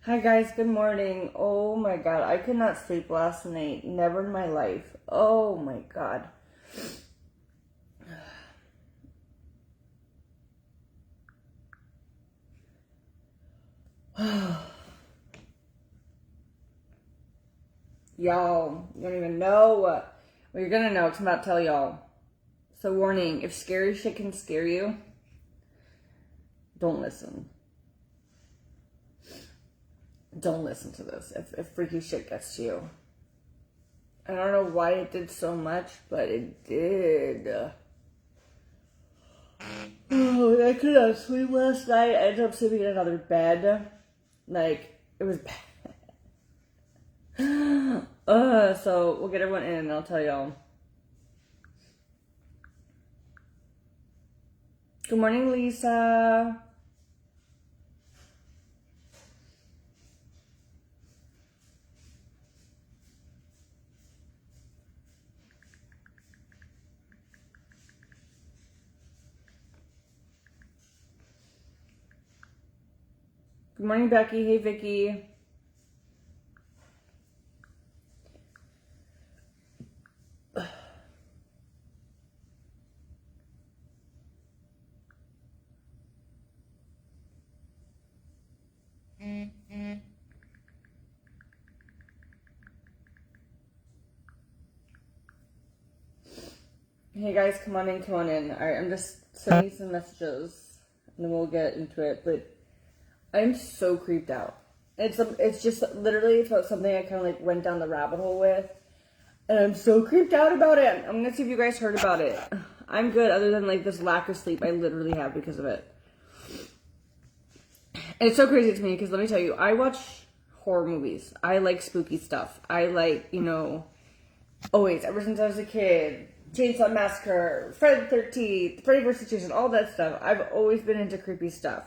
Hi guys, good morning. Oh my god, I could not sleep last night. Never in my life. Oh my god. Y'all, you don't even know. Well, you're gonna know because I'm about to tell y'all. So warning, if scary shit can scare you, don't listen. Don't listen to this if freaky shit gets to you. I don't know why it did so much, but it did. Oh, I could not sleep last night. I ended up sleeping in another bed. Like, it was bad. So we'll get everyone in and I'll tell y'all. Good morning, Lisa. Good morning, Becky. Hey, Vicky. Hey guys, come on in, come on in. Alright, I'm just sending some messages and then we'll get into it. But I'm so creeped out. It's just literally about something I kind of like went down the rabbit hole with. And I'm so creeped out about it. I'm gonna see if you guys heard about it. I'm good other than like this lack of sleep I literally have because of it. And it's so crazy to me because let me tell you, I watch horror movies. I like spooky stuff. I like, always, ever since I was a kid, Chainsaw Massacre, Friday the 13th, Freddy vs. Jason, all that stuff. I've always been into creepy stuff.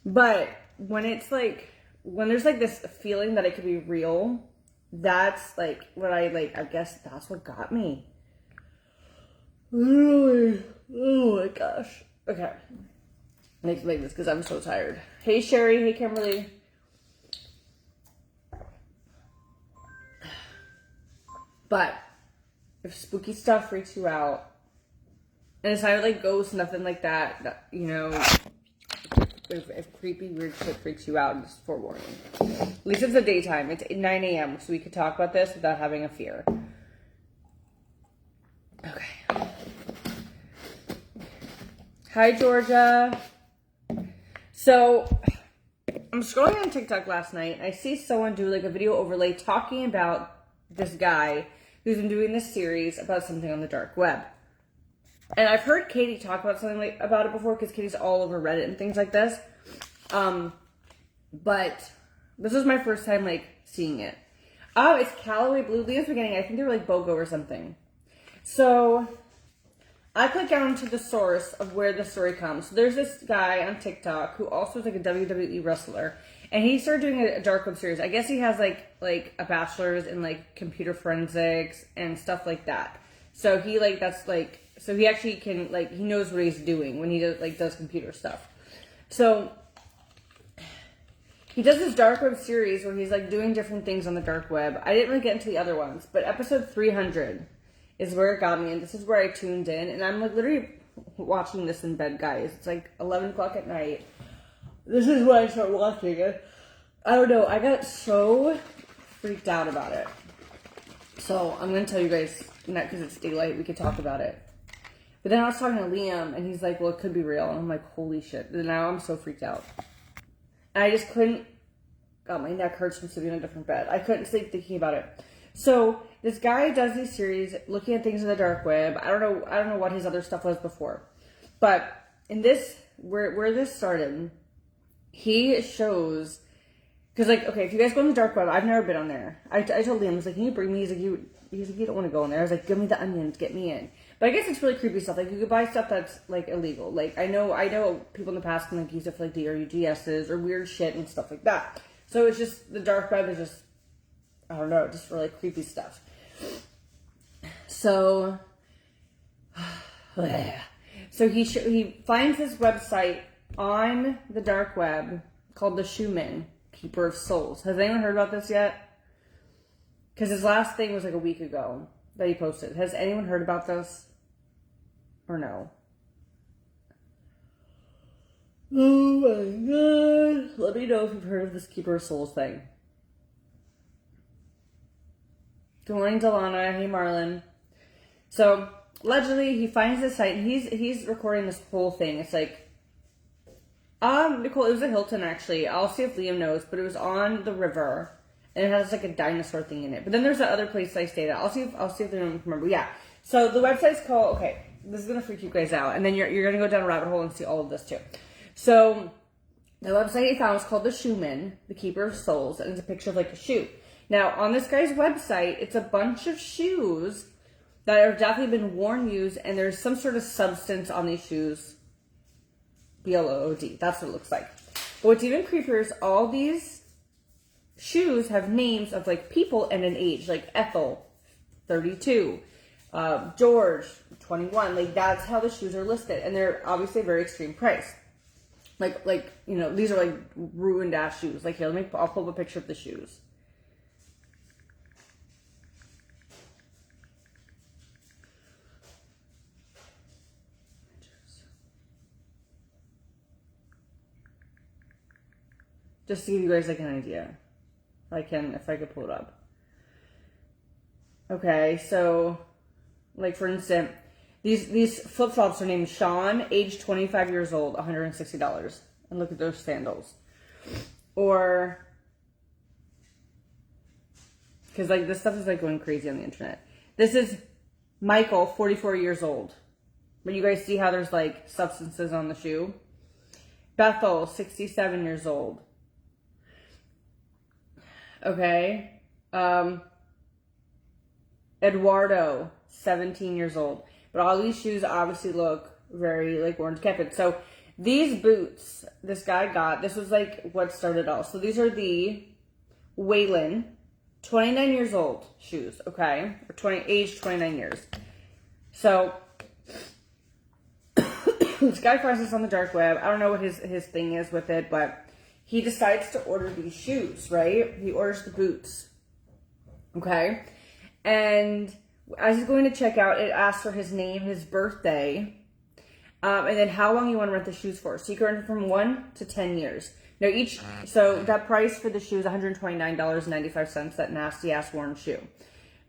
But when it's like, when there's like this feeling that it could be real, that's like what I guess that's what got me. Literally. Oh my gosh. Okay. I need to make this because I'm so tired. Hey Sherry, hey Kimberly. But if spooky stuff freaks you out, and it's not like ghosts, nothing like that, if creepy, weird shit freaks you out, just forewarning. At least it's the daytime. It's 9 a.m., so we could talk about this without having a fear. Okay. Hi, Georgia. So, I'm scrolling on TikTok last night, and I see someone do like a video overlay talking about this guy who's been doing this series about something on the dark web. And I've heard Katie talk about something about it before because Katie's all over Reddit and things like this. But this was my first time seeing it. Oh, it's Callaway Blue. Leah's beginning. I think they were like BOGO or something. So I click down to the source of where the story comes. So there's this guy on TikTok who also is like a WWE wrestler. And he started doing a dark web series. I guess he has like a bachelor's in like computer forensics and stuff like that. So he so he actually can he knows what he's doing when he does computer stuff. So he does this dark web series where he's doing different things on the dark web. I didn't really get into the other ones, but episode 300 is where it got me, and this is where I tuned in, and I'm literally watching this in bed, guys. It's 11 o'clock at night. This is when I start watching it. I don't know, I got so freaked out about it. So I'm gonna tell you guys, not because it's daylight, we could talk about it. But then I was talking to Liam, and he's like, well, it could be real. And I'm like, holy shit. And now I'm so freaked out. And I just couldn't, God, my neck hurts from sitting in a different bed. I couldn't sleep thinking about it. So this guy does these series looking at things in the dark web. I don't know what his other stuff was before. But in this, where this started, he shows, because okay, if you guys go on the dark web, I've never been on there. I told Liam, I was like, can you bring me? He's like, you don't want to go in there. I was like, give me the onions, get me in. But I guess it's really creepy stuff. You could buy stuff that's illegal. I know people in the past can use it for DRUGSs or weird shit and stuff like that. So it's just, the dark web is just, I don't know, just for creepy stuff. So he finds this website on the dark web called The Shoe Min. Keeper of Souls. Has anyone heard about this yet? Because his last thing was like a week ago that he posted. Has anyone heard about this? Or no? Oh my god. Let me know if you've heard of this Keeper of Souls thing. Good morning, Delana. Hey, Marlon. So, allegedly, he finds this site, and he's recording this whole thing. It's like, Nicole, it was a Hilton, actually. I'll see if Liam knows, but it was on the river, and it has, like, a dinosaur thing in it. But then there's that other place I stayed at. I'll see if Liam remember. Yeah. So, the website's called, okay, this is going to freak you guys out, and then you're going to go down a rabbit hole and see all of this, too. So, the website he found was called The Shoeman, the Keeper of Souls, and it's a picture of, like, a shoe. Now, on this guy's website, it's a bunch of shoes that have definitely been worn, used, and there's some sort of substance on these shoes. BLOOD. That's what it looks like. But what's even creepier is all these shoes have names of, like, people and an age. Like Ethel, 32. George, 21. Like, that's how the shoes are listed. And they're obviously a very extreme price. Like you know, these are, like, ruined-ass shoes. Like, here, I'll pull up a picture of the shoes. Just to give you guys, like, an idea. If I could pull it up. Okay, so, like, for instance, these flip-flops are named Sean, age 25 years old, $160. And look at those sandals. Or, because, like, this stuff is, like, going crazy on the internet. This is Michael, 44 years old. But you guys see how there's, like, substances on the shoe? Bethel, 67 years old. Okay. Eduardo, 17 years old. But all these shoes obviously look very, like, worn to decrepit. So these boots this guy got, this was, like, what started all. So these are the Waylon, 29 years old shoes, okay? Or age 29 years. So this guy finds this on the dark web. I don't know what his thing is with it, but he decides to order these shoes, right? He orders the boots, okay? And as he's going to check out, it asks for his name, his birthday, and then how long you want to rent the shoes for. So you can rent it from 1 to 10 years. Now so that price for the shoe is $129.95, that nasty-ass worn shoe.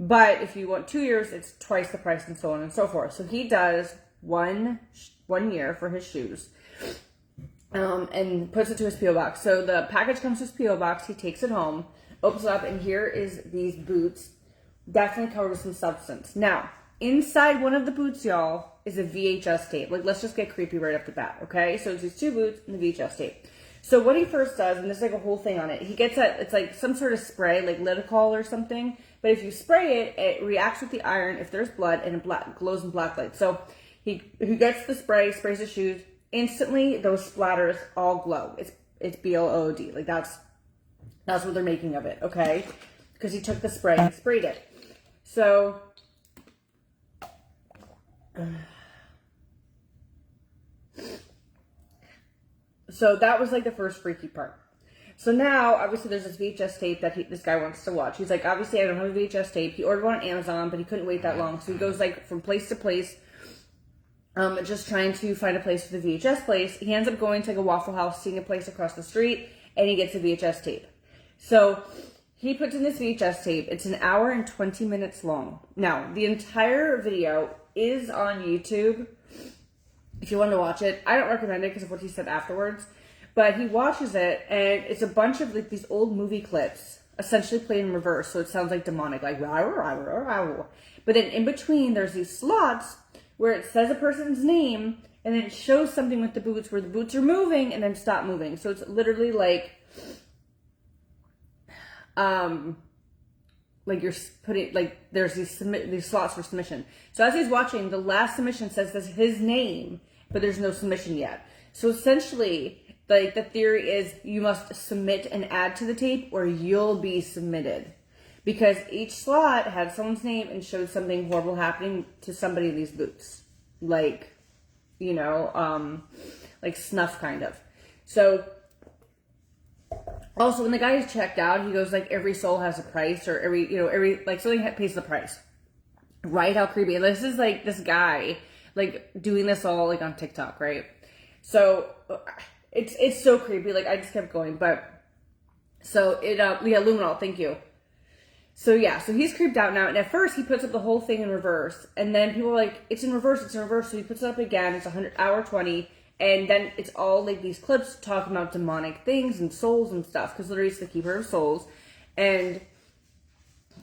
But if you want 2 years, it's twice the price and so on and so forth. So he does one year for his shoes. And puts it to his P.O. box. So the package comes to his P.O. box. He takes it home, opens it up, and here is these boots. Definitely covered with some substance. Now, inside one of the boots, y'all, is a VHS tape. Like, let's just get creepy right off the bat, okay? So it's these 2 boots and the VHS tape. So what he first does, and there's like a whole thing on it, he gets it's like some sort of spray, like Lidocol or something. But if you spray it, it reacts with the iron if there's blood, and it glows in black light. So he gets the spray, sprays his shoes. Instantly, those splatters all glow. It's BLOOD. Like, that's what they're making of it, okay? Because he took the spray and sprayed it. So, that was, like, the first freaky part. So now, obviously, there's this VHS tape that this guy wants to watch. He's like, obviously, I don't have a VHS tape. He ordered one on Amazon, but he couldn't wait that long. So he goes, like, from place to place, just trying to find a place for the VHS place. He ends up going to, like, a Waffle House, seeing a place across the street, and he gets a VHS tape. So he puts in this VHS tape. It's 1 hour and 20 minutes long. Now, the entire video is on YouTube. If you want to watch it, I don't recommend it because of what he said afterwards. But he watches it, and it's a bunch of, like, these old movie clips, essentially played in reverse, so it sounds like demonic, like, rah, rah, rah, rah, rah. But then in between, there's these slots where it says a person's name, and then it shows something with the boots where the boots are moving and then stop moving. So it's literally like you're putting, like, there's these slots for submission. So as he's watching, the last submission says this his name, but there's no submission yet. So essentially, like, the theory is you must submit and add to the tape or you'll be submitted. Because each slot had someone's name and showed something horrible happening to somebody in these boots. Like, like snuff kind of. So Also, when the guy is checked out, he goes like, every soul has a price, or every like something pays the price. Right? How creepy. And this is like this guy like doing this all like on TikTok, right? So it's so creepy. Like I just kept going, but so Luminol, thank you. So yeah, so he's creeped out now, and at first he puts up the whole thing in reverse, and then people are like, it's in reverse, so he puts it up again, it's 100-hour-20, and then it's all like these clips talking about demonic things and souls and stuff, because literally it's the keeper of souls, and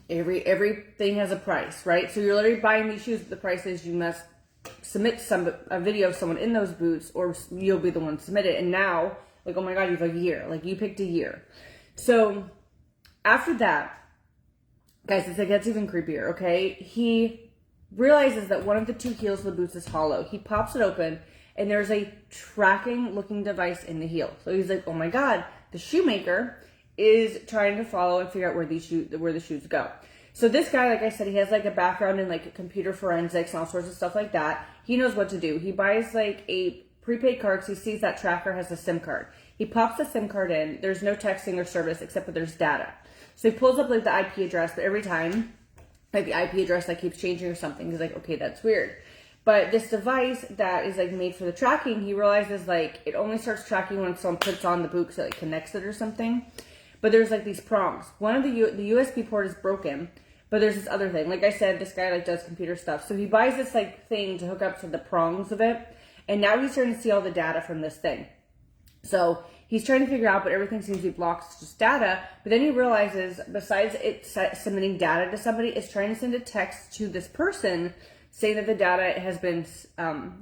everything has a price, right? So you're literally buying these shoes, but the price is you must submit a video of someone in those boots, or you'll be the one to submit it. And now, like, oh my god, you have a year, like you picked a year. So after that, guys, it gets even creepier, okay? He realizes that one of the two heels of the boots is hollow. He pops it open, and there's a tracking looking device in the heel. So he's like, oh my god, the shoemaker is trying to follow and figure out where the shoes go. So this guy, like I said, he has like a background in like computer forensics and all sorts of stuff like that. He knows what to do. He buys like a prepaid card because he sees that tracker has a SIM card. He pops the SIM card in. There's no texting or service except that there's data. So he pulls up like the IP address, but every time like the IP address like keeps changing or something, he's like, okay, that's weird. But this device that is like made for the tracking, he realizes like it only starts tracking when someone puts on the boot because it like connects it or something. But there's like these prongs. One of the USB port is broken, but there's this other thing. Like I said, this guy like does computer stuff. So he buys this like thing to hook up to the prongs of it. And now he's starting to see all the data from this thing. So he's trying to figure out, but everything seems to be blocked. It's just data. But then he realizes, besides it submitting data to somebody, it's trying to send a text to this person saying that the data has been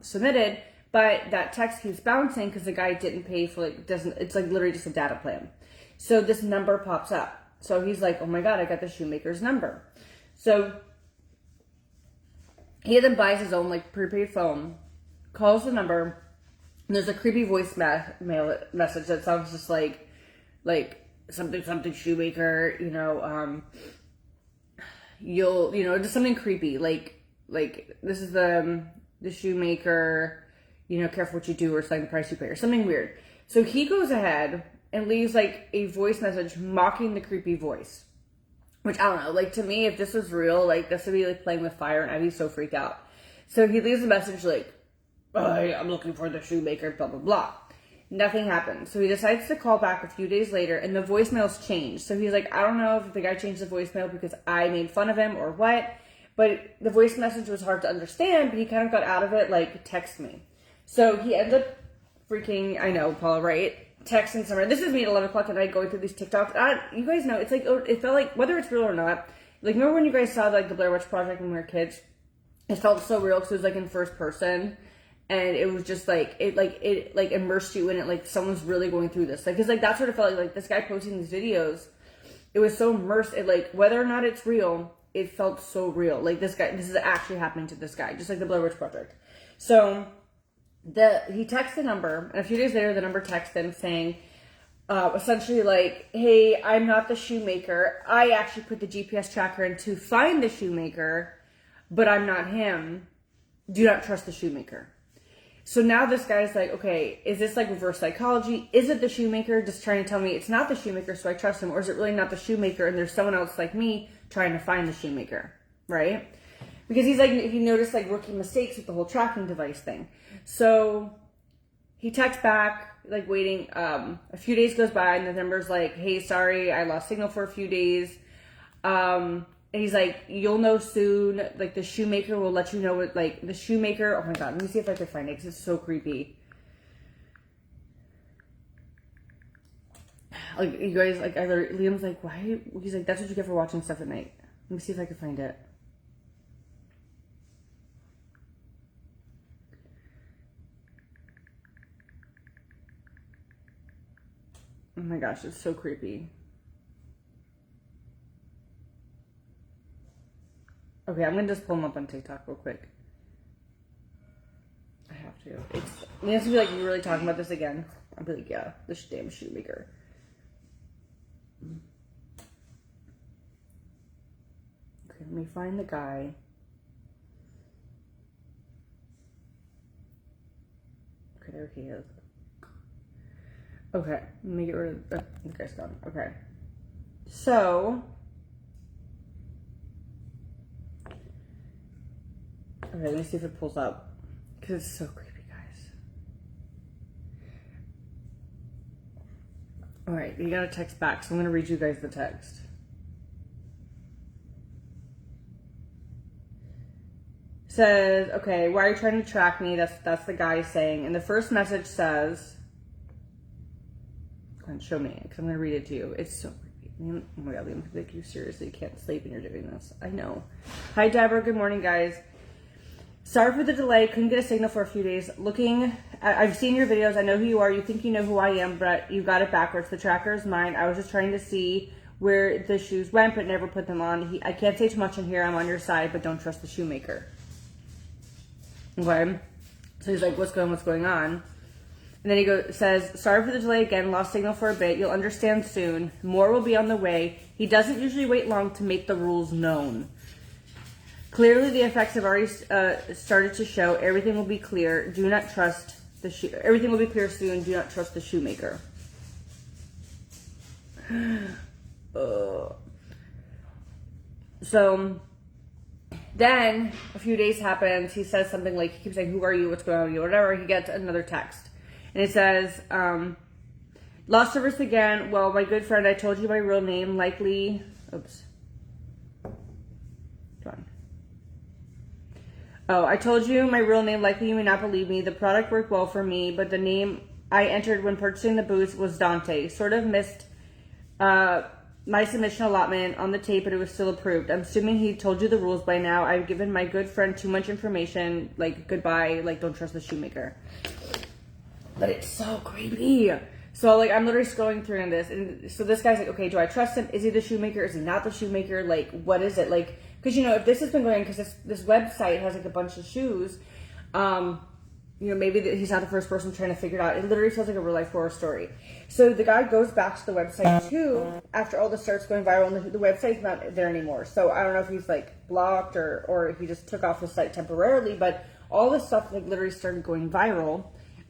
submitted. But that text keeps bouncing because the guy didn't pay for it's like literally just a data plan. So this number pops up. So he's like, oh my god, I got the shoemaker's number. So he then buys his own like prepaid phone, calls the number, and there's a creepy voicemail message that sounds just like something shoemaker, just something creepy, like this is the shoemaker, careful what you do or something, the price you pay or something weird. So he goes ahead and leaves like a voice message mocking the creepy voice. Which, I don't know, like to me, if this was real, like this would be like playing with fire and I'd be so freaked out. So he leaves a message like, I'm looking for the shoemaker, blah, blah, blah. Nothing happens. So he decides to call back a few days later and the voicemail's changed. So he's like, I don't know if the guy changed the voicemail because I made fun of him or what. But the voice message was hard to understand, but he kind of got out of it like, text me. So he ends up freaking, I know, Paula, right? Texting someone. This is me at 11 o'clock at night going through these TikToks. You guys know, it's like, it felt like, whether it's real or not, like, remember when you guys saw like the Blair Witch Project when we were kids? It felt so real because it was like in first person. And it was just like, it immersed you in it, like someone's really going through this. Like, cause like that's what it felt like this guy posting these videos, it was so immersed, like, whether or not it's real, it felt so real. Like this is actually happening to this guy, just like the Blair Witch Project. So, he texts the number, and a few days later, the number texts him saying, essentially like, hey, I'm not the shoemaker. I actually put the GPS tracker in to find the shoemaker, but I'm not him. Do not trust the shoemaker. So now this guy's like, okay, is this like reverse psychology? Is it the shoemaker just trying to tell me it's not the shoemaker, so I trust him? Or is it really not the shoemaker and there's someone else like me trying to find the shoemaker, right? Because he's like, he noticed like rookie mistakes with the whole tracking device thing. So he texts back, like waiting. A few days goes by and the number's like, hey, sorry, I lost signal for a few days. And he's like, you'll know soon. Like the shoemaker will let you know what, like the shoemaker. Oh my God, let me see if I can find it because it's so creepy. Like you guys, like Liam's like, why? He's like, that's what you get for watching stuff at night. Let me see if I can find it. Oh my gosh, it's so creepy. Okay, I'm gonna just pull them up on TikTok real quick. I have to. It's gonna be like, you really talking about this again? I'll be like, yeah, this damn shoemaker. Okay, let me find the guy. Okay, there he is. Okay, let me get rid of the guy's gone. Okay. So, okay, let me see if it pulls up. Because it's so creepy, guys. Alright, you got a text back, so I'm going to read you guys the text. Says, okay, why are you trying to track me? That's the guy saying. And the first message says, go ahead, show me, because I'm going to read it to you. It's so creepy. Oh my god, Liam, like, you seriously can't sleep and you're doing this. I know. Hi, Deborah. Good morning, guys. Sorry for the delay. Couldn't get a signal for a few days. I've seen your videos. I know who you are. You think you know who I am, but you got it backwards. The tracker is mine. I was just trying to see where the shoes went, but never put them on. I can't say too much in here. I'm on your side, but don't trust the shoemaker. Okay. So he's like, what's going on? And then he says, sorry for the delay again. Lost signal for a bit. You'll understand soon. More will be on the way. He doesn't usually wait long to make the rules known. Clearly, the effects have already started to show. Everything will be clear. Do not trust everything will be clear soon. Do not trust the shoemaker. So then a few days happens. He says something like, he keeps saying, who are you? What's going on with you? Whatever. He gets another text. And it says, lost service again. Well, my good friend, I told you my real name. Likely. Oops. Oh, I told you my real name. Likely you may not believe me. The product worked well for me, but the name I entered when purchasing the boots was Dante. Sort of missed my submission allotment on the tape, but it was still approved. I'm assuming he told you the rules by now. I've given my good friend too much information. Like, goodbye. Like, don't trust the shoemaker. But it's so creepy. So, like, I'm literally scrolling through this. And so this guy's like, okay, do I trust him? Is he the shoemaker? Is he not the shoemaker? Like, what is it? Like, because, you know, if this has been going on, because this website has, like, a bunch of shoes, you know, maybe he's not the first person trying to figure it out. It literally feels like a real-life horror story. So the guy goes back to the website, too, after all this starts going viral, and the website's not there anymore. So I don't know if he's, like, blocked or he just took off the site temporarily, but all this stuff, like, literally started going viral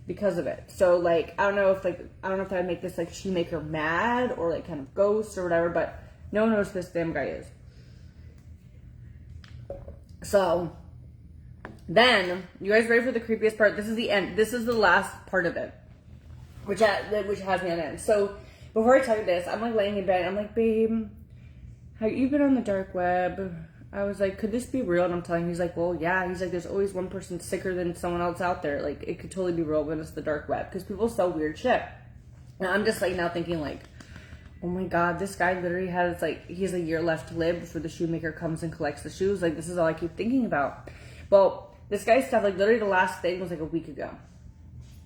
because of it. So, like, I don't know if that would make this, like, shoemaker mad or, like, kind of ghost or whatever, but no one knows who this damn guy is. So then, you guys ready for the creepiest part? This is the end. This is the last part of it, which has me on end. So before I tell you this, I'm like laying in bed. I'm like, babe, have you been on the dark web? I was like, could this be real? And I'm telling him, he's like, well, yeah. He's like, there's always one person sicker than someone else out there. Like, it could totally be real when it's the dark web, because people sell weird shit. And I'm just like now thinking like, oh my god, this guy literally has like, he has a year left to live before the shoemaker comes and collects the shoes. Like, this is all I keep thinking about. Well, this guy's stuff, like literally the last thing was like a week ago.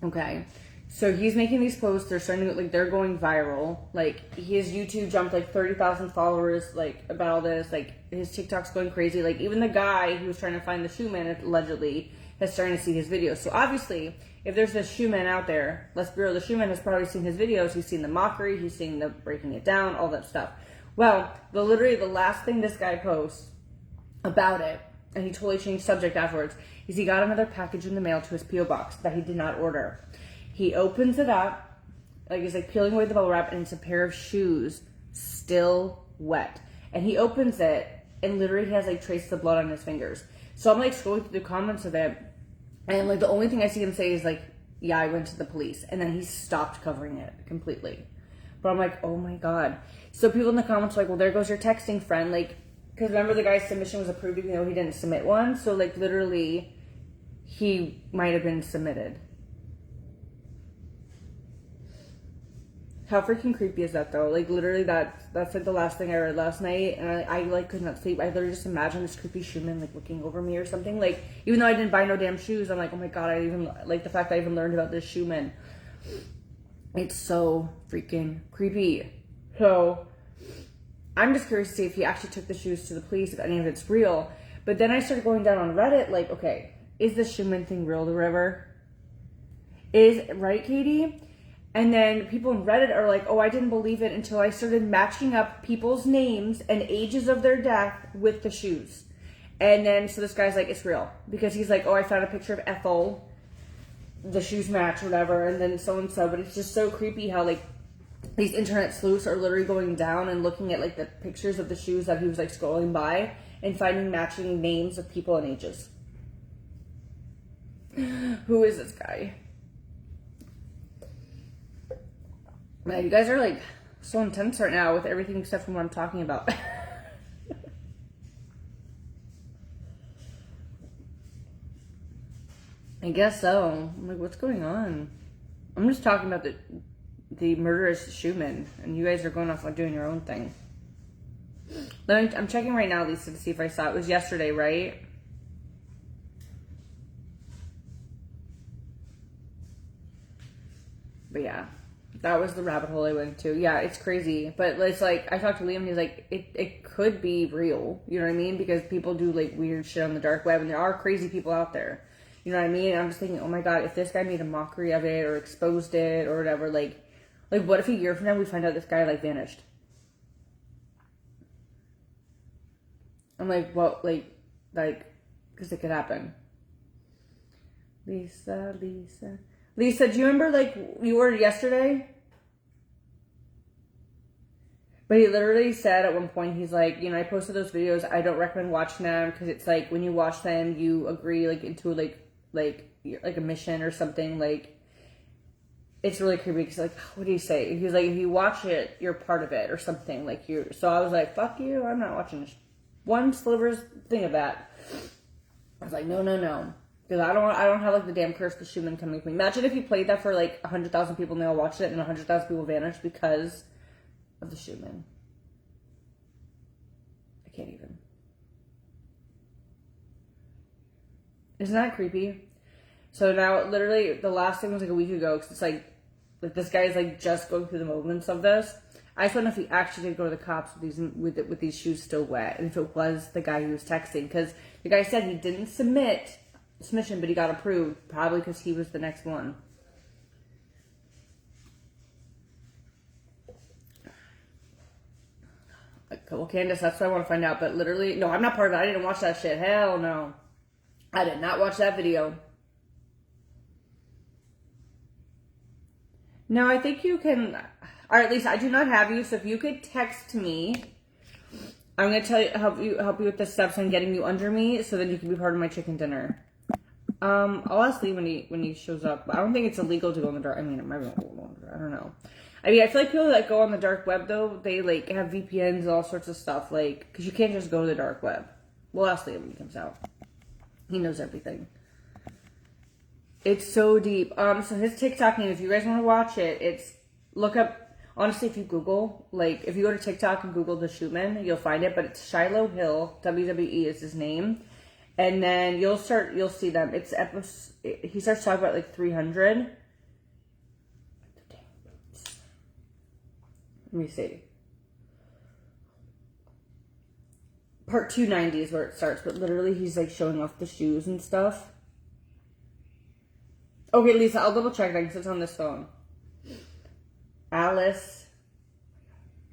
Okay. So he's making these posts. They're starting to, like, they're going viral. Like, his YouTube jumped like 30,000 followers, like, about all this. Like, his TikTok's going crazy. Like, even the guy who was trying to find the shoe man, allegedly, has starting to see his videos. So obviously, if there's this shoe man out there, let's be real, the shoe man has probably seen his videos. He's seen the mockery. He's seen the breaking it down, all that stuff. Well, literally the last thing this guy posts about it, and he totally changed subject afterwards, is he got another package in the mail to his P.O. box that he did not order. He opens it up, like he's like peeling away the bubble wrap, and it's a pair of shoes still wet. And he opens it, and literally he has like traces of blood on his fingers. So I'm like scrolling through the comments of it, and like the only thing I see him say is like, yeah, I went to the police. And then he stopped covering it completely. But I'm like, oh my god. So people in the comments are like, well, there goes your texting friend. Like, because remember the guy's submission was approved even though he didn't submit one. So like literally he might have been submitted. How freaking creepy is that though? Like literally that's like the last thing I read last night, and I like could not sleep. I literally just imagined this creepy shoeman like looking over me or something. Like, even though I didn't buy no damn shoes, I'm like, oh my god, I even like the fact that I even learned about this shoeman. It's so freaking creepy. So I'm just curious to see if he actually took the shoes to the police, if any of it's real. But then I started going down on Reddit, like, okay, is this shoeman thing real, the river? Right, Katie? And then people in Reddit are like, oh, I didn't believe it until I started matching up people's names and ages of their death with the shoes. And then, so this guy's like, it's real. Because he's like, oh, I found a picture of Ethel. the shoes match or whatever, and then so and so. But it's just so creepy how like these internet sleuths are literally going down and looking at like the pictures of the shoes that he was like scrolling by and finding matching names of people and ages. Who is this guy? Man, you guys are like so intense right now with everything except from what I'm talking about. I guess so. I'm like, what's going on? I'm just talking about the murderous Schumann, and you guys are going off like doing your own thing. I'm checking right now, Lisa, to see if I saw it. It was yesterday, right? But yeah, that was the rabbit hole I went to. Yeah, it's crazy. But it's like, I talked to Liam, and he's like, it could be real. You know what I mean? Because people do like weird shit on the dark web, and there are crazy people out there. You know what I mean? And I'm just thinking, oh my God, if this guy made a mockery of it or exposed it or whatever, like what if a year from now we find out this guy like vanished? I'm like, well, because it could happen. Lisa, do you remember like you ordered yesterday? But he literally said at one point, he's like, you know, I posted those videos. I don't recommend watching them because it's like when you watch them, you agree like into like a mission or something. Like it's really creepy because like, what do you say? He's like, if you watch it, you're part of it or something. Like you're. So I was like, fuck you. I'm not watching one sliver's thing of that. I was like, no. Because I don't have like the damn curse of Schumann coming with me. Imagine if you played that for like 100,000 people and they all watched it and 100,000 people vanished because of the Schumann. I can't even. Isn't that creepy? So now, literally, the last thing was like a week ago because it's like this guy is like just going through the moments of this. I just don't know if he actually did go to the cops with these shoes still wet, and if it was the guy who was texting, because the guy said he didn't submission, but he got approved, probably because he was the next one. Well, Candace, that's what I want to find out. But literally, no, I'm not part of it. I didn't watch that shit. Hell no. I did not watch that video. No, I think you can, or at least I do not have you. So if you could text me, I'm going to help you with the steps on getting you under me so then you can be part of my chicken dinner. I'll ask Lee when he shows up. I don't think it's illegal to go on the dark. I mean, it might be illegal. I don't know. I mean, I feel like people that go on the dark web though, they like have VPNs and all sorts of stuff, like because you can't just go to the dark web. We'll ask Lee when he comes out. He knows everything. It's so deep. So his TikTok name, if you guys want to watch it, it's look up. Honestly, if you Google, like if you go to TikTok and Google the Schumann, you'll find it. But it's Shiloh Hill. WWE is his name. And then you'll see them. It's he starts talking about like 300. Let me see. Part 290 is where it starts, but literally he's like showing off the shoes and stuff. Okay, Lisa, I'll double check that because it's on this phone. Alice.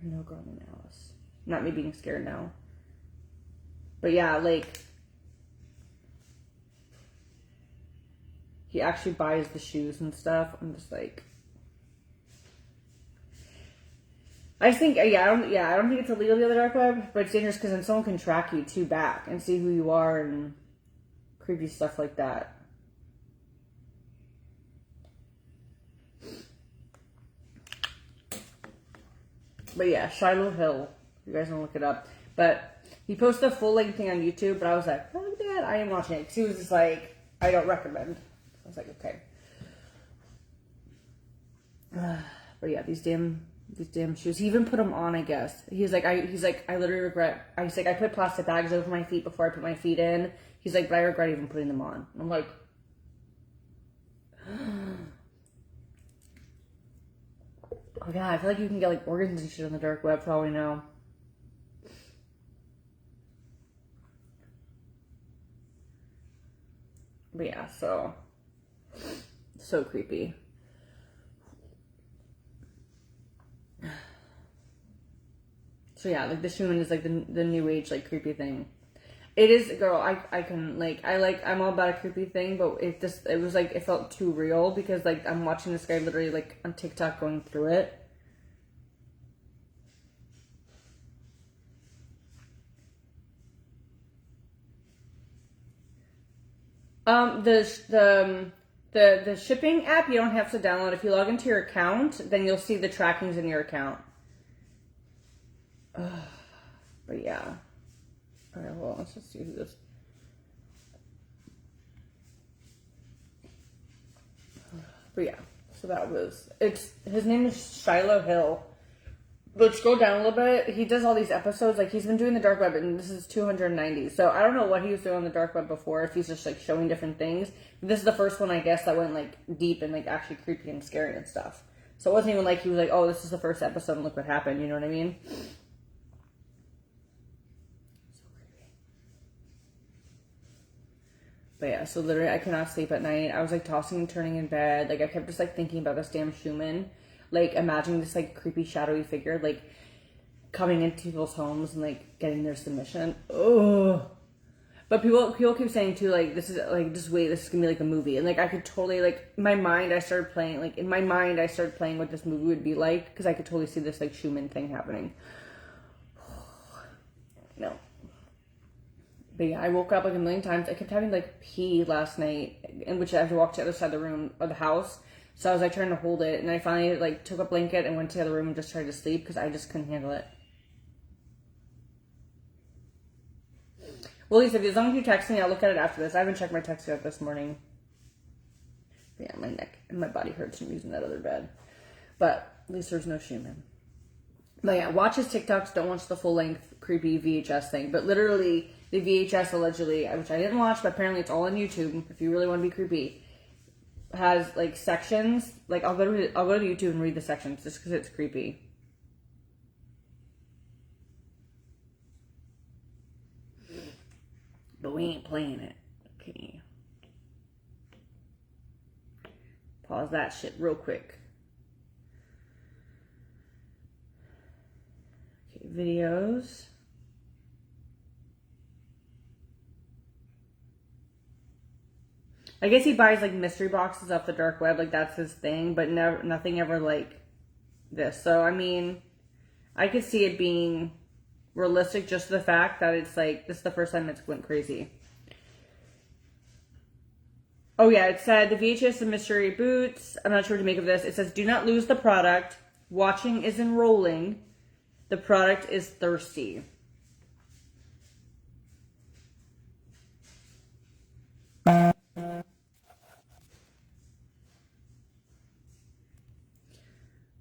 No girl named Alice. Not me being scared now. But yeah, like he actually buys the shoes and stuff. I'm just like, I think, I don't think it's illegal to the dark web, but it's dangerous because then someone can track you too back and see who you are and creepy stuff like that. But yeah, Shiloh Hill. You guys want to look it up. But he posted a full-length thing on YouTube, but I was like, oh, Dad, I am watching it. Because he was just like, I don't recommend. I was like, okay. But yeah, these damn shoes. He even put them on, I guess. He's like, I literally regret. He's like, I put plastic bags over my feet before I put my feet in. He's like, but I regret even putting them on. I'm like, oh yeah, I feel like you can get like organs and shit on the dark web for all we know. But yeah, so creepy. So yeah, like the Schumann is like the new age like creepy thing. It is, girl. I can like I'm all about a creepy thing, but it was like it felt too real because like I'm watching this guy literally like on TikTok going through it. The shipping app you don't have to download. If you log into your account, then you'll see the trackings in your account. But yeah. Okay, well, let's just do this. But yeah, so his name is Shiloh Hill. But scroll down a little bit. He does all these episodes. Like, he's been doing the dark web, and this is 290. So I don't know what he was doing on the dark web before, if he's just like showing different things. This is the first one, I guess, that went like deep and like actually creepy and scary and stuff. So it wasn't even like he was like, oh, this is the first episode and look what happened. You know what I mean? But yeah, so literally I could not sleep at night. I was like tossing and turning in bed. Like I kept just like thinking about this damn Schumann. Like imagining this like creepy shadowy figure like coming into people's homes and like getting their submission. Oh. But people keep saying too, like, this is like, just wait, this is gonna be like a movie. And like I could totally like in my mind I started playing what this movie would be like, because I could totally see this like Schumann thing happening. No. But yeah, I woke up like a million times. I kept having like pee last night, in which I had to walk to the other side of the room or the house. So I was like trying to hold it, and I finally like took a blanket and went to the other room and just tried to sleep because I just couldn't handle it. Well, Lisa, as long as you text me, I'll look at it after this. I haven't checked my text yet this morning. But yeah, my neck and my body hurts from using that other bed. But at least there's no Schumann. But yeah, watch his TikToks. Don't watch the full length creepy VHS thing. But literally, the VHS allegedly, which I didn't watch, but apparently it's all on YouTube. If you really want to be creepy, has like sections. Like I'll go to YouTube and read the sections just because it's creepy. But we ain't playing it. Okay. Pause that shit real quick. Okay, videos. I guess he buys like mystery boxes off the dark web, like that's his thing, but nothing ever like this. So I mean, I could see it being realistic, just the fact that it's like this is the first time it's went crazy. Oh yeah, it said the VHS of mystery boots. I'm not sure what to make of this. It says, do not lose the product. Watching is enrolling. The product is thirsty.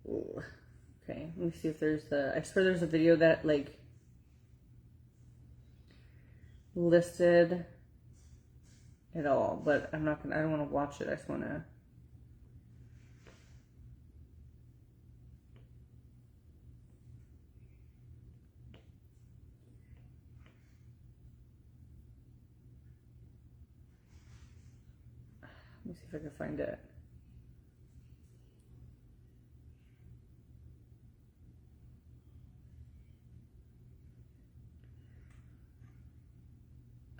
Ooh. Okay, let me see if there's I swear there's a video that like listed it all, but I don't want to watch it. I just want to. Let me see if I can find it.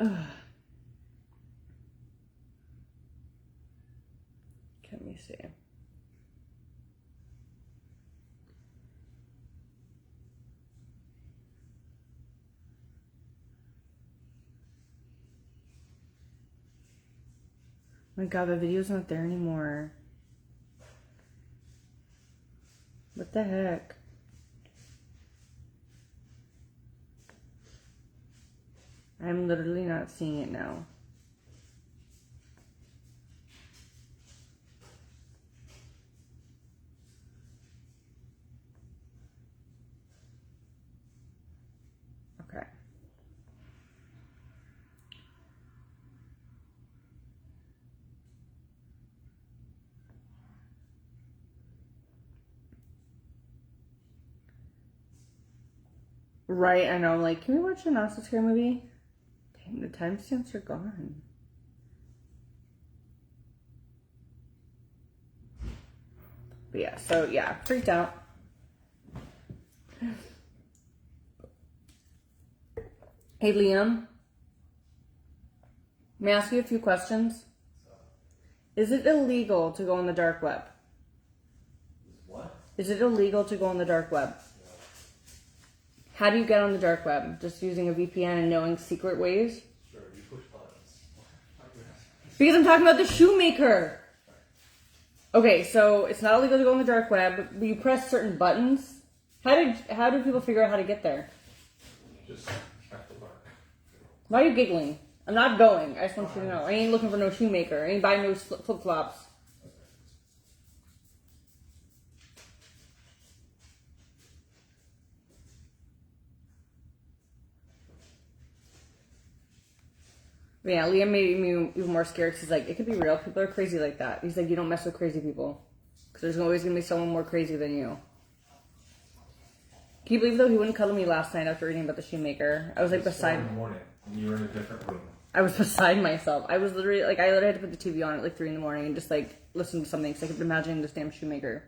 Ugh. Let me see. Oh my god, the video's not there anymore. What the heck? I'm literally not seeing it now. Okay. Right, I know. Like, can we watch a not so scary movie? Dang, the timestamps are gone. But yeah, so yeah, freaked out. Hey, Liam. May I ask you a few questions? Is it illegal to go on the dark web? What? Is it illegal to go on the dark web? How do you get on the dark web? Just using a VPN and knowing secret ways? Sure, you push buttons. Because I'm talking about the shoemaker. Okay, so it's not illegal to go on the dark web, but you press certain buttons. How do people figure out how to get there? Just have to learn. Why are you giggling? I'm not going. I just want you to know. I ain't looking for no shoemaker. I ain't buying no flip-flops. But yeah, Liam made me even more scared because he's like, it could be real. People are crazy like that. He's like, you don't mess with crazy people. Because there's always going to be someone more crazy than you. Can you believe, though, he wouldn't cuddle me last night after reading about the shoemaker? I was like beside... 4 in the morning, and you were in a different room. I was beside myself. I was literally, like, I literally had to put the TV on at like 3 in the morning and just like listen to something because I kept imagining this damn shoemaker.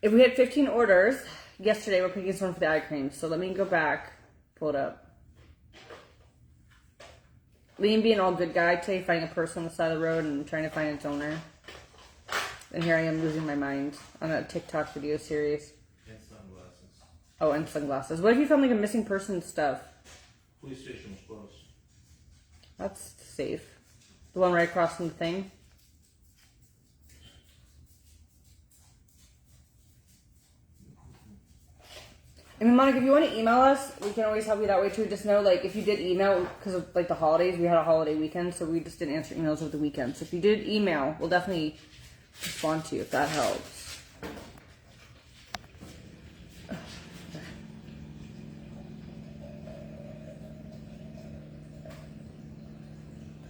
If we had 15 orders, yesterday we're picking someone for the eye cream. So let me go back, pull it up. Liam being all good guy today, finding a person on the side of the road and trying to find its owner. And here I am losing my mind on a TikTok video series. And sunglasses. Oh, and sunglasses. What if you found like a missing person stuff? Police station was closed. That's safe. The one right across from the thing. I mean, Monica, if you want to email us, we can always help you that way too. Just know, like, if you did email, because of like the holidays, we had a holiday weekend, so we just didn't answer emails over the weekend. So if you did email, we'll definitely respond to you if that helps.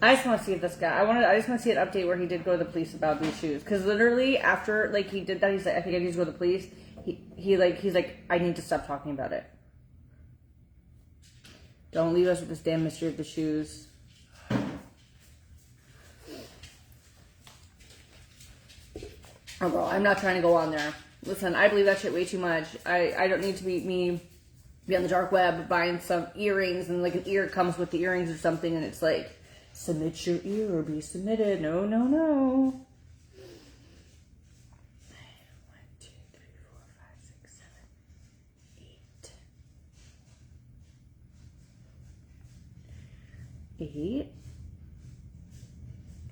I just want to see if this guy. I just want to see an update where he did go to the police about these shoes. Because literally after like he did that, he's like, I think I need to go to the police. He's like, I need to stop talking about it. Don't leave us with this damn mystery of the shoes. Oh well, I'm not trying to go on there. Listen, I believe that shit way too much. I don't need to be on the dark web buying some earrings and like an ear comes with the earrings or something and it's like, submit your ear or be submitted. No, no, no. 1, 2, 3, 4, 5, 6, 7, 8. 8.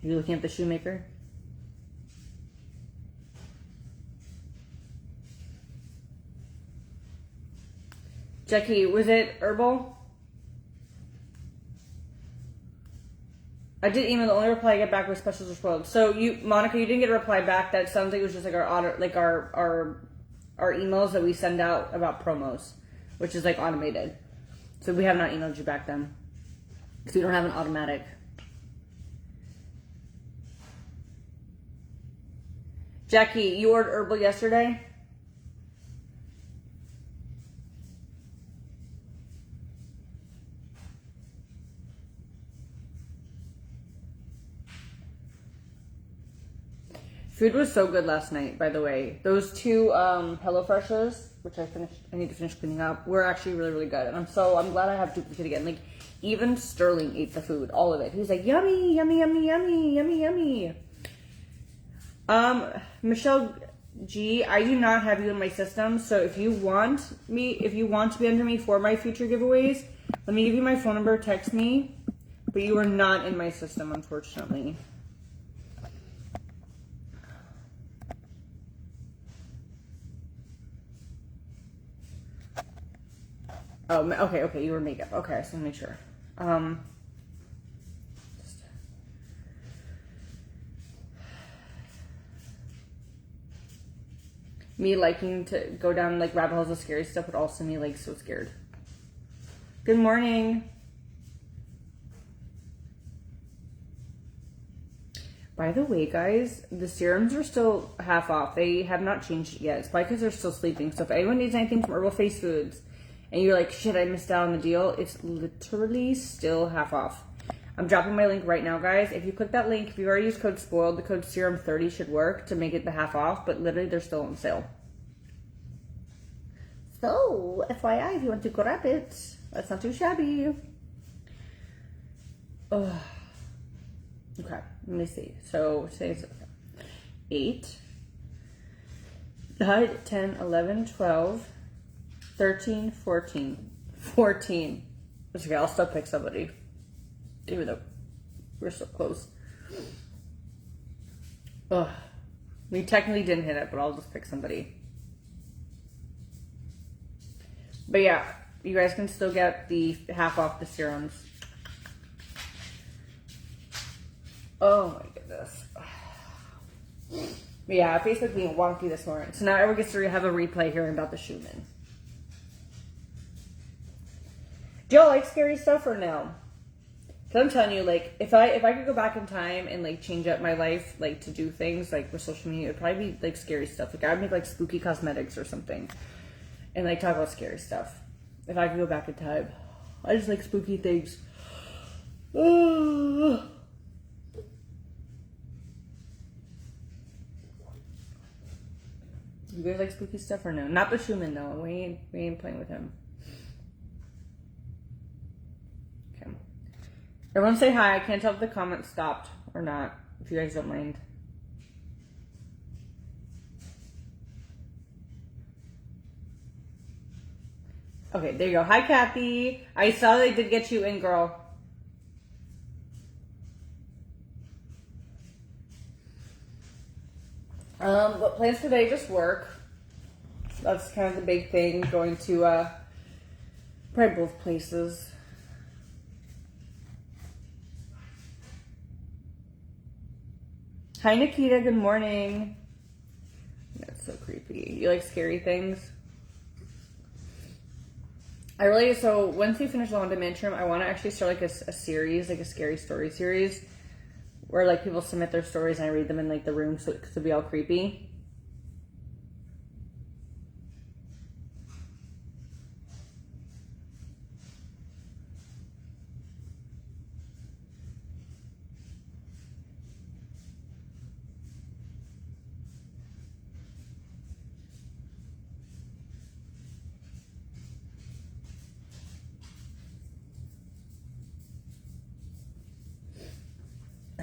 Are you looking at the shoemaker? Jackie, was it herbal? I did email. The only reply I get back was specials are spoiled. So Monica, you didn't get a reply back. That sounds like it was just like our emails that we send out about promos, which is like automated. So we have not emailed you back then because we don't have an automatic. Jackie, you ordered herbal yesterday. Food was so good last night, by the way. Those 2 HelloFreshes, which I need to finish cleaning up, were actually really, really good. And I'm glad I have duplicate again. Like, even Sterling ate the food, all of it. He was like, yummy, yummy, yummy, yummy, yummy, yummy. Michelle G, I do not have you in my system. So if you want to be under me for my future giveaways, let me give you my phone number, text me. But you are not in my system, unfortunately. Oh, okay, you were makeup. Okay, I just want to make sure. Me liking to go down like rabbit holes of scary stuff, but also me like so scared. Good morning. By the way, guys, the serums are still half off. They have not changed it yet. It's probably because they're still sleeping. So if anyone needs anything from Herbal Face Foods, and you're like, shit, I missed out on the deal, it's literally still half off. I'm dropping my link right now, guys. If you click that link, if you already used code SPOILED, the code SERUM30 should work to make it the half off, but literally they're still on sale. So, FYI, if you want to grab it, that's not too shabby. Ugh. Okay, let me see. So, today's 8, 9, 10, 11, 12, 13, 14. 14. It's okay, I'll still pick somebody. Even though we're so close. Ugh. We technically didn't hit it, but I'll just pick somebody. But yeah, you guys can still get the half off the serums. Oh my goodness. But yeah, Facebook being wonky this morning. So now everyone gets to have a replay hearing about the Schumann. Do y'all like scary stuff or no? Because I'm telling you, like, if I could go back in time and, like, change up my life, like, to do things, like, with social media, it would probably be, like, scary stuff. Like, I would make, like, spooky cosmetics or something. And, like, talk about scary stuff. If I could go back in time. I just like spooky things. You guys like spooky stuff or no? Not the Schumann, though. We ain't playing with him. Okay. Everyone say hi. I can't tell if the comments stopped or not. If you guys don't mind. Okay, there you go. Hi, Kathy. I saw they did get you in, girl. What plans today? Just work. That's kind of the big thing. Going to probably both places. Hi, Nikita. Good morning. That's so creepy. You like scary things? So once we finish the Haunted Mansion, I want to actually start like a series, like a scary story series, where like people submit their stories and I read them in like the room, so it could be all creepy.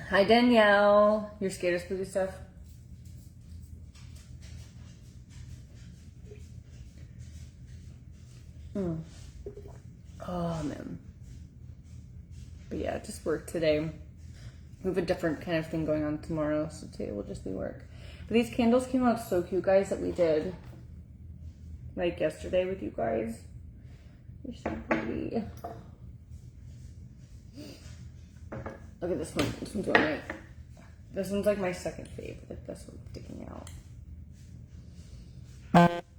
Hi, Danielle. You're scared of spooky stuff? Oh, man. But yeah, just work today. We have a different kind of thing going on tomorrow, so today will just be work. But these candles came out so cute, guys, that we did like yesterday with you guys. They're so pretty. Look at this one. This one's one right. This one's like my second favorite. Like this one sticking out.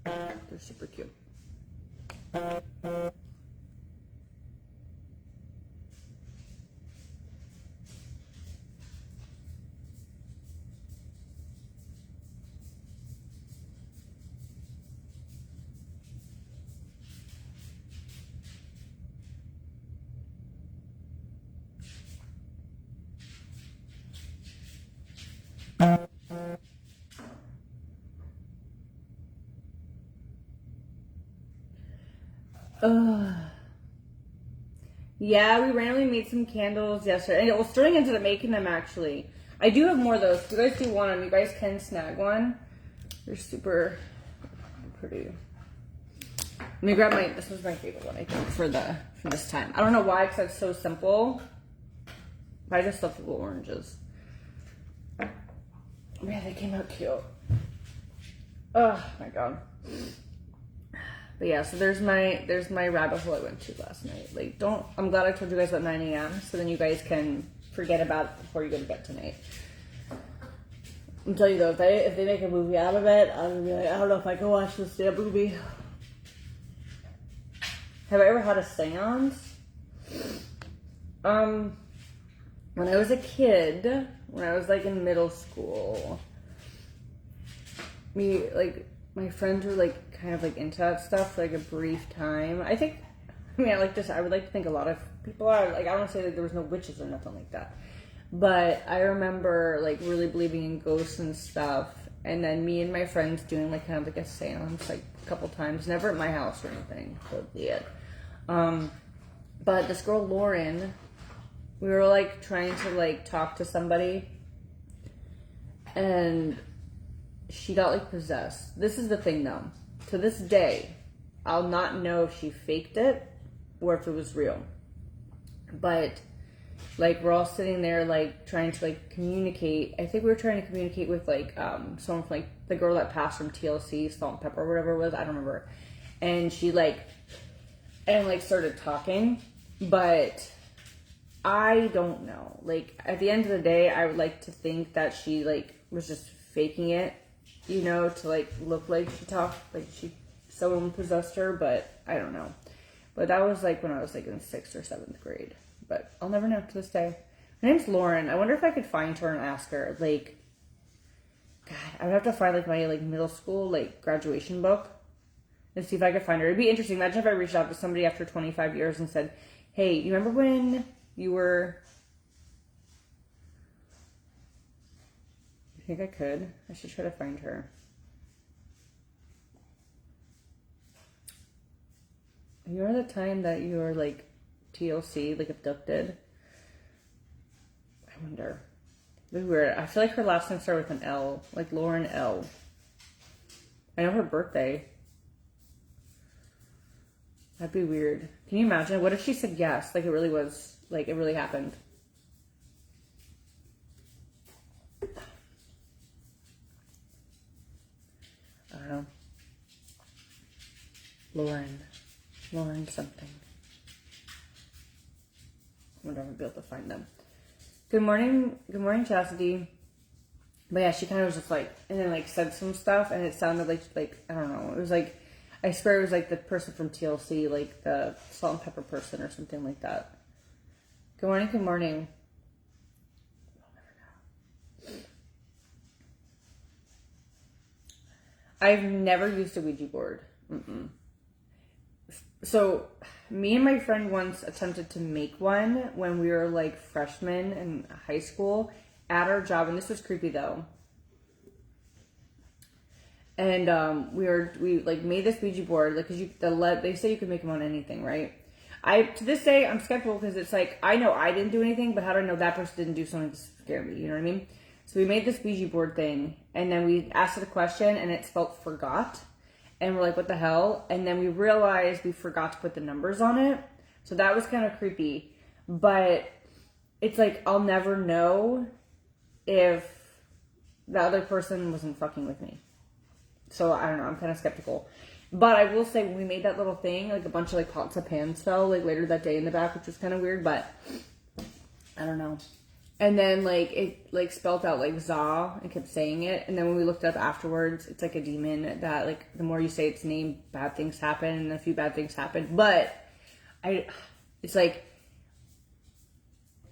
They're super cute. Yeah, we randomly made some candles yesterday. And Sterling ended up making them, actually. I do have more of those. If you guys do want them, you guys can snag one. They're super pretty. Let me grab this was my favorite one, I think, for this time. I don't know why, because it's so simple. But I just love the little oranges. Man, they came out cute. Oh my god. But yeah, so there's my rabbit hole I went to last night. Like, I'm glad I told you guys about 9 a.m. so then you guys can forget about it before you go to bed tonight. I'm telling you though, if they make a movie out of it, I'm gonna be like, I don't know if I can watch this damn movie. Have I ever had a seance? When I was a kid, when I was like in middle school, my friends were like kind of like into that stuff for like a brief time. I would like to think a lot of people are. Like, I don't want to say that there was no witches or nothing like that. But I remember like really believing in ghosts and stuff. and then me and my friends doing like kind of like a seance like a couple times. Never at my house or anything. But yeah. But this girl Lauren, we were like trying to like talk to somebody, and she got like possessed. This is the thing though. To this day, I'll not know if she faked it or if it was real. But like we're all sitting there like trying to like communicate. I think we were trying to communicate with like someone from like the girl that passed from TLC, Salt and Pepper or whatever it was. I don't remember. And she like started talking, but I don't know. Like at the end of the day, I would like to think that she like was just faking it, you know, to like look like she talked, like someone possessed her, but I don't know. But that was like when I was like in 6th or 7th grade. But I'll never know to this day. Her name's Lauren. I wonder if I could find her and ask her. Like, God, I would have to find like my like middle school like graduation book and see if I could find her. It'd be interesting. Imagine if I reached out to somebody after 25 years and said, "Hey, you remember when you were?" I think I could. I should try to find her. You remember the time that you were like TLC, like abducted? I wonder. It'd be weird. I feel like her last name started with an L, like Lauren L. I know her birthday. That'd be weird. Can you imagine? What if she said yes? Like it really was, like it really happened. I don't know. Lauren something. I wonder if I'll be able to find them. Good morning, Chastity. But yeah, she kind of was just like, and then like said some stuff, and it sounded like I don't know. It was like, I swear it was like the person from TLC, like the Salt and Pepper person or something like that. Good morning. I've never used a Ouija board. So, me and my friend once attempted to make one when we were like freshmen in high school at our job, and this was creepy though. And we like made this Ouija board, like because they say you can make them on anything, right? To this day I'm skeptical because it's like I know I didn't do anything, but how do I know that person didn't do something to scare me? You know what I mean? So we made this Ouija board thing, and then we asked it a question, and it spelled forgot. And we're like, what the hell? And then we realized we forgot to put the numbers on it. So that was kind of creepy. But it's like, I'll never know if the other person wasn't fucking with me. So I don't know, I'm kind of skeptical. But I will say, when we made that little thing, like a bunch of like pots of pans fell like later that day in the back, which was kind of weird, but I don't know. And then like it like spelled out like Za and kept saying it. And then when we looked up afterwards, it's like a demon that like the more you say its name, bad things happen, and a few bad things happen. But it's like,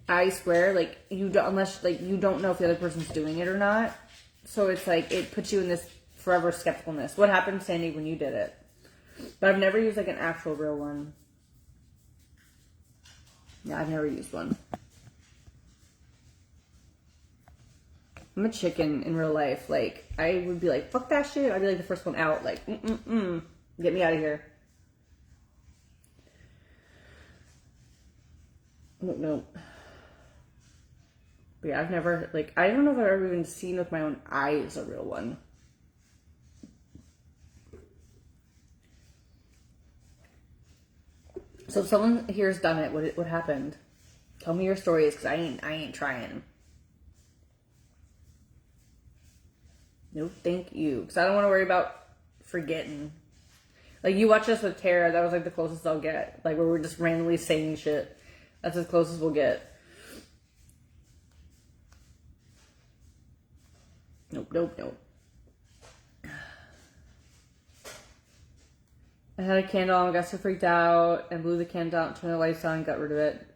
I swear, like you don't, unless like you don't know if the other person's doing it or not. So it's like it puts you in this forever skepticalness. What happened, Sandy, when you did it? But I've never used like an actual real one. Yeah, I've never used one. I'm a chicken in real life. Like, I would be like, fuck that shit. I'd be like the first one out. Like, get me out of here. No. But yeah, I've never, like, I don't know if I've ever even seen with my own eyes a real one. So if someone here has done it, what happened? Tell me your stories, because I ain't trying. No, thank you. Because I don't want to worry about forgetting. Like, you watch us with Tara, that was like the closest I'll get. Like, where we're just randomly saying shit. That's as close as we'll get. Nope. I had a candle on, got so freaked out, and blew the candle out, turned the lights on, got rid of it.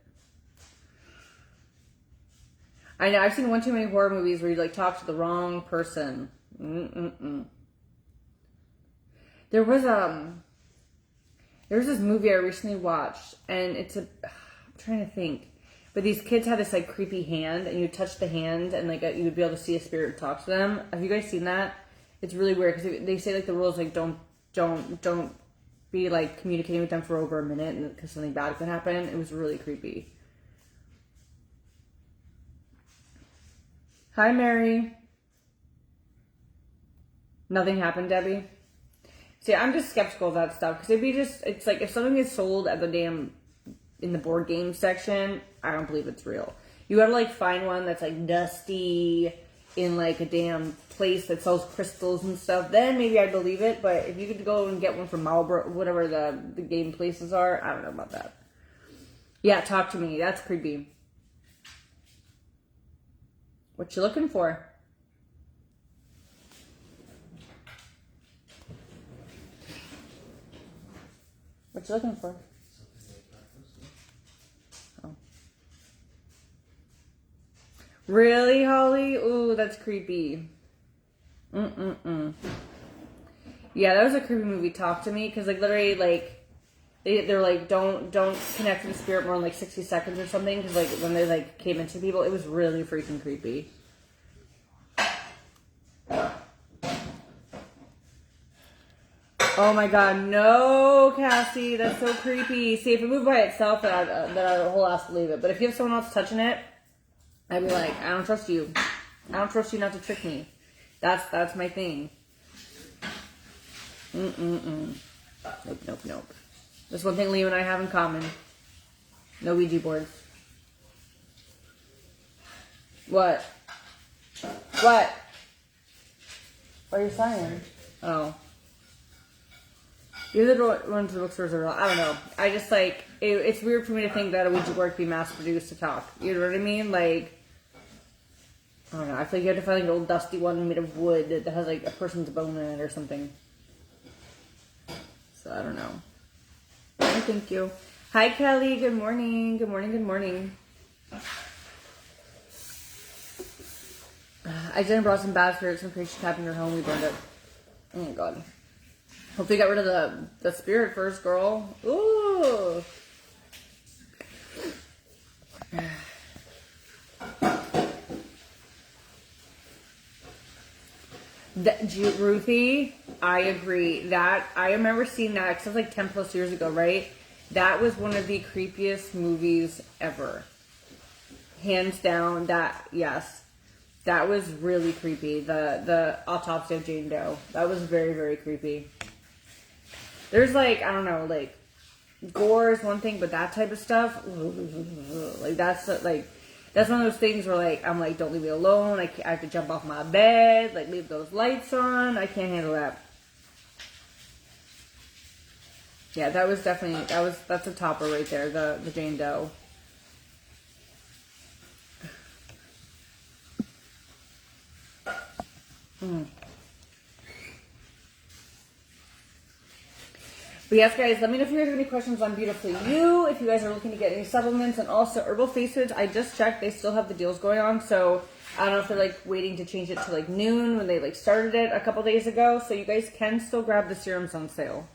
I know, I've seen one too many horror movies where you like talk to the wrong person. There was this movie I recently watched, and I'm trying to think, but these kids had this like creepy hand, and you touch the hand, and like you would be able to see a spirit and talk to them. Have you guys seen that? It's really weird because they say like the rules like don't be like communicating with them for over a minute because something bad could happen. It was really creepy. Hi, Mary. Nothing happened, Debbie. See, I'm just skeptical of that stuff because it's like if something is sold at in the board game section, I don't believe it's real. You gotta like find one that's like dusty in like a damn place that sells crystals and stuff. Then maybe I believe it. But if you could go and get one from Marlboro, whatever the game places are, I don't know about that. Yeah, talk to me. That's creepy. What you looking for? What you looking for? Oh. Really, Holly? Ooh, that's creepy. Yeah, that was a creepy movie. Talk to me, because like literally, like they're like don't connect to the spirit more than like 60 seconds or something. Because like when they like came into people, it was really freaking creepy. Oh my god, no, Cassie, that's so creepy. See, if it moved by itself, then I'd whole ass believe it. But if you have someone else touching it, I'd be like, I don't trust you. I don't trust you not to trick me. That's my thing. Nope. That's one thing Leo and I have in common. No Ouija boards. What? What? What are you saying? Oh. The other ones the bookstores are, I don't know. I just like, it's weird for me to think that a Ouija board could be mass produced to talk. You know what I mean? Like, I don't know. I feel like you have to find like an old dusty one made of wood that has like a person's bone in it or something. So I don't know. Oh, thank you. Hi, Kelly. Good morning. Good morning. I didn't brought some bad spirits from Creation Cabin in your home. We burned it. Oh my god. Hopefully got rid of the spirit first, girl. Ooh. Ruthie, I agree. That I remember seeing that because it was like 10 plus years ago, right? That was one of the creepiest movies ever. Hands down, yes. That was really creepy. The Autopsy of Jane Doe. That was very, very creepy. There's like, I don't know, like gore is one thing, but that type of stuff, like that's one of those things where like I'm like, don't leave me alone. I have to jump off my bed, like leave those lights on. I can't handle that. Yeah, that was definitely that's a topper right there. The Jane Doe. But yes, guys, let me know if you guys have any questions on Beautifully You, if you guys are looking to get any supplements, and also Herbal Face Foods. I just checked, they still have the deals going on, so I don't know if they're like waiting to change it to like noon when they like started it a couple days ago, so you guys can still grab the serums on sale.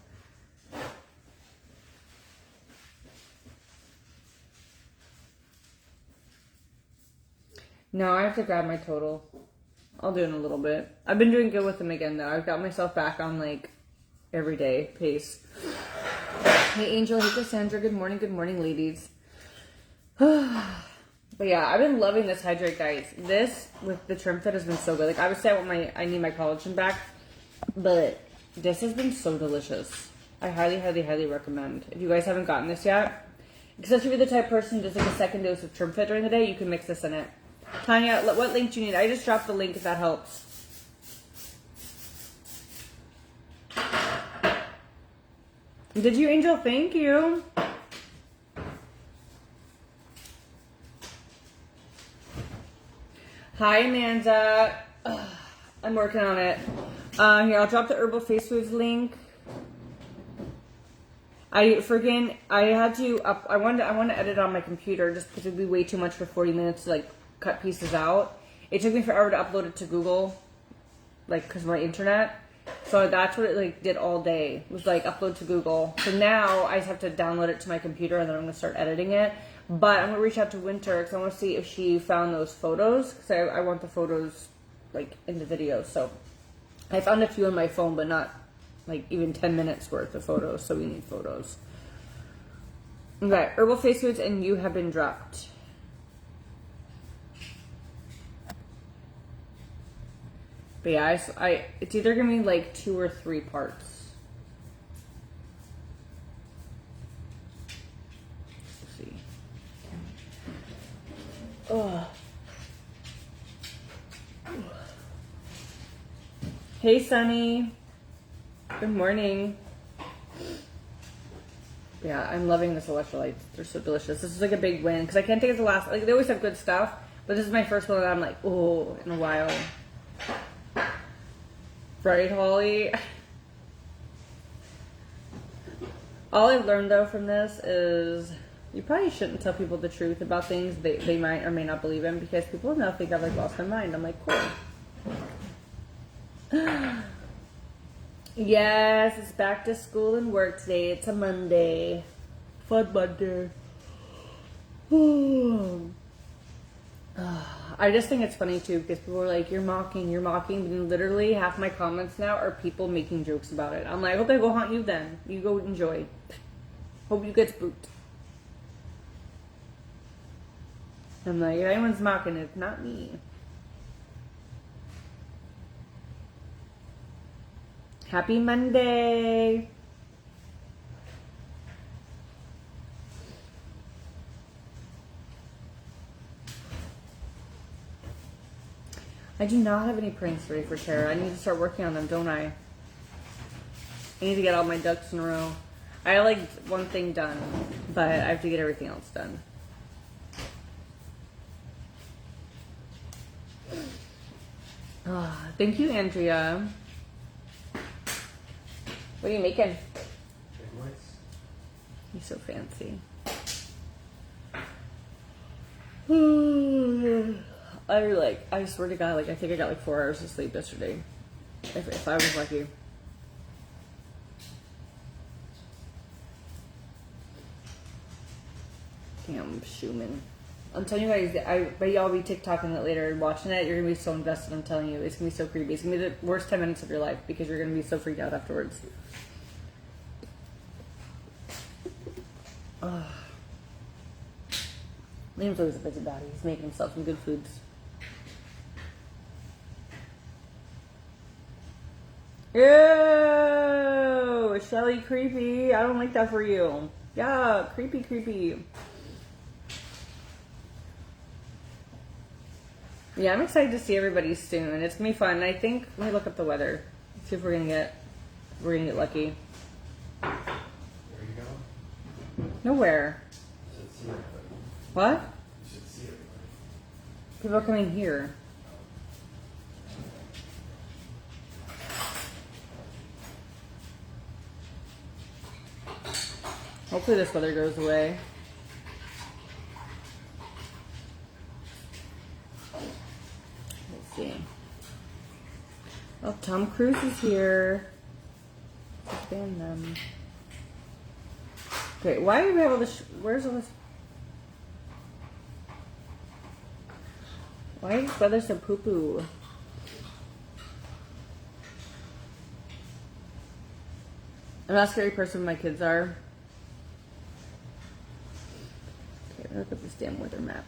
No, I have to grab my total. I'll do it in a little bit. I've been doing good with them again, though. I've got myself back on like everyday pace. Hey Angel, hey Cassandra, good morning ladies. But yeah, I've been loving this hydrate, guys. This with the Trim Fit has been so good. Like obviously I need my collagen back, but this has been so delicious. I highly recommend. If you guys haven't gotten this yet, especially if you're the type of person who does like a second dose of Trim Fit during the day, you can mix this in it. Tanya, what link do you need? I just dropped the link if that helps. Did you, Angel? Thank you. Hi, Amanda. I'm working on it. Here, I'll drop the Herbal Face Foods link. I wanted to edit on my computer just because it would be way too much for 40 minutes to like cut pieces out. It took me forever to upload it to Google, like because of my internet. So that's what it like did all day, was like upload to Google. So now I just have to download it to my computer and then I'm going to start editing it. But I'm going to reach out to Winter because I want to see if she found those photos, because I want the photos like in the video. So I found a few on my phone, but not like even 10 minutes worth of photos, so we need photos. Okay, herbal face foods and you have been dropped. But yeah, it's either gonna be like 2 or 3 parts. Let's see. Ugh. Hey, Sunny. Good morning. Yeah, I'm loving this electrolytes. They're so delicious. This is like a big win because I can't think of the last. Like they always have good stuff, but this is my first one that I'm like, oh, in a while. Right, Holly? All I've learned though from this is you probably shouldn't tell people the truth about things they might or may not believe in because people now think I've like lost my mind. I'm like, cool. Yes, it's back to school and work today. It's a Monday. Fun Monday. I just think it's funny too because people are like, you're mocking. And literally half my comments now are people making jokes about it. I'm like, I hope they go haunt you then. You go enjoy. Hope you get spooked. I'm like, if anyone's mocking, it's not me. Happy Monday. I do not have any pranks ready for Tara. I need to start working on them, don't I? I need to get all my ducks in a row. I have like one thing done, but I have to get everything else done. Thank you, Andrea. What are you making? Chicken whites. You're so fancy. I swear to God, like I think I got like 4 hours of sleep yesterday. If I was lucky. Damn, Schumann. I'm telling you guys, I bet y'all be TikToking it later and watching it. You're gonna be so invested. I'm telling you, it's gonna be so creepy. It's gonna be the worst 10 minutes of your life because you're gonna be so freaked out afterwards. Liam's always a busybody. He's making himself some good foods. Ew! Shelly, creepy. I don't like that for you. Yeah, creepy. Yeah, I'm excited to see everybody soon. It's gonna be fun. I think, let me look up the weather. See if we're gonna get lucky. Where are you going? Nowhere. You should see everybody. What? You should see everybody. People are coming here. Hopefully this weather goes away. Let's see. Oh, Tom Cruise is here. Let's ban them. Okay, why do we have all this? Where's all this? Why is this weather so poo-poo? I'm not a scary person my kids are. Okay, look at this damn weather map.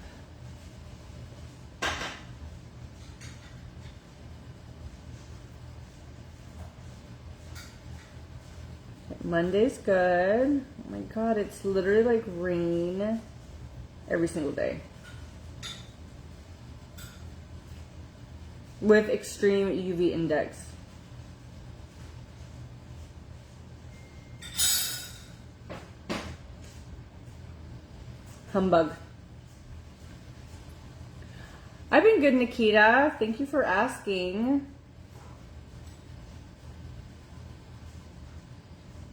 Monday's good. Oh my God, it's literally like rain every single day. With extreme UV index. Humbug. I've been good, Nikita. Thank you for asking.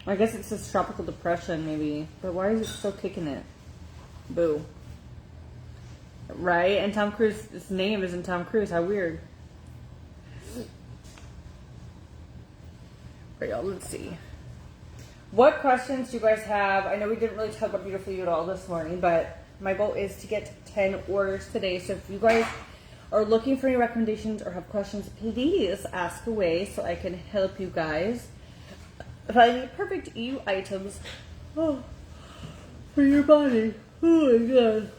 I guess it's this tropical depression, maybe. But why is it still kicking it? Boo. Right? And Tom Cruise's name isn't Tom Cruise. How weird. Right, y'all, let's see. What questions do you guys have? I know we didn't really talk about Beautiful You at all this morning, but my goal is to get 10 orders today. So if you guys are looking for any recommendations or have questions, please ask away so I can help you guys find perfect EU items for your body. Oh my god.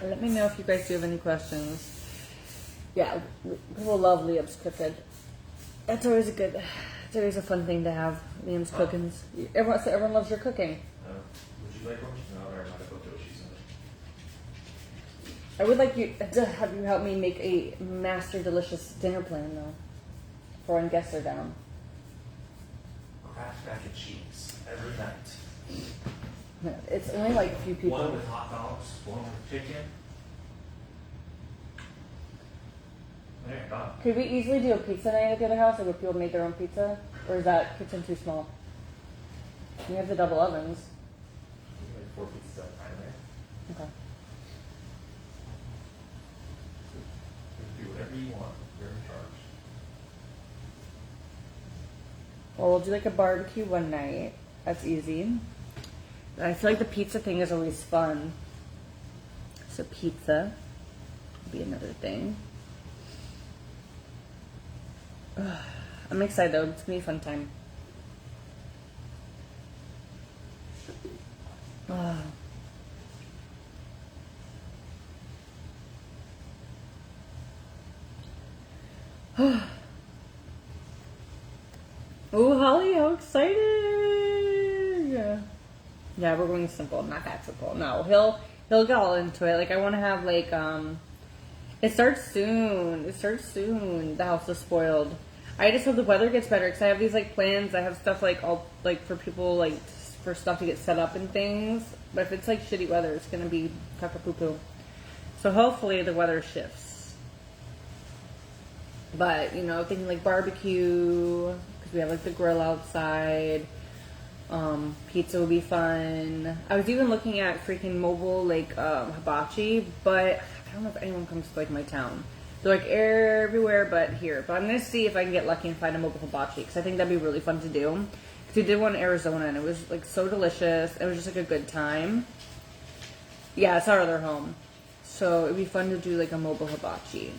Let me know if you guys do have any questions. Yeah, people love Liam's cooking. It's always a fun thing to have. Liam's cookings. Everyone loves your cooking. Would you like one? No, or not about Yoshi's. I would like you to have you help me make a master delicious dinner plan though, for when guests are down. Kraft mac and cheese every night. It's only like a few people. One with hot dogs, one with chicken. There you go. Could we easily do a pizza night at the other house, or would people make their own pizza? Or is that kitchen too small? We have the double ovens. Like 4 pizzas at a time there. Okay. Do whatever you want. You're in charge. Well, we'll do like a barbecue one night. That's easy. I feel like the pizza thing is always fun. So pizza would be another thing. I'm excited though. It's gonna be a fun time. Oh, Holly, how exciting! Yeah, we're going simple, not that simple. No, he'll get all into it. Like I want to have like it starts soon. The house is spoiled. I just hope the weather gets better because I have these like plans. I have stuff like all like for people like for stuff to get set up and things. But if it's like shitty weather, it's gonna be caca poo poo. So hopefully the weather shifts. But you know, thinking like barbecue because we have like the grill outside. Pizza would be fun. I was even looking at freaking mobile like hibachi, but I don't know if anyone comes to like my town. They're like everywhere but here. But I'm gonna see if I can get lucky and find a mobile hibachi because I think that'd be really fun to do. Because we did one in Arizona and it was like so delicious. It was just like a good time. Yeah, it's our other home, so it'd be fun to do like a mobile hibachi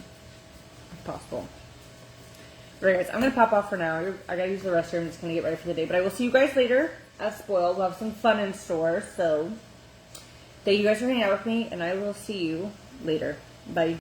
if possible. Alright guys, I'm gonna pop off for now. I gotta use the restroom. I'm just gonna get ready for the day. But I will see you guys later at Spoiled. We'll have some fun in store. So thank you guys for hanging out with me, and I will see you later. Bye.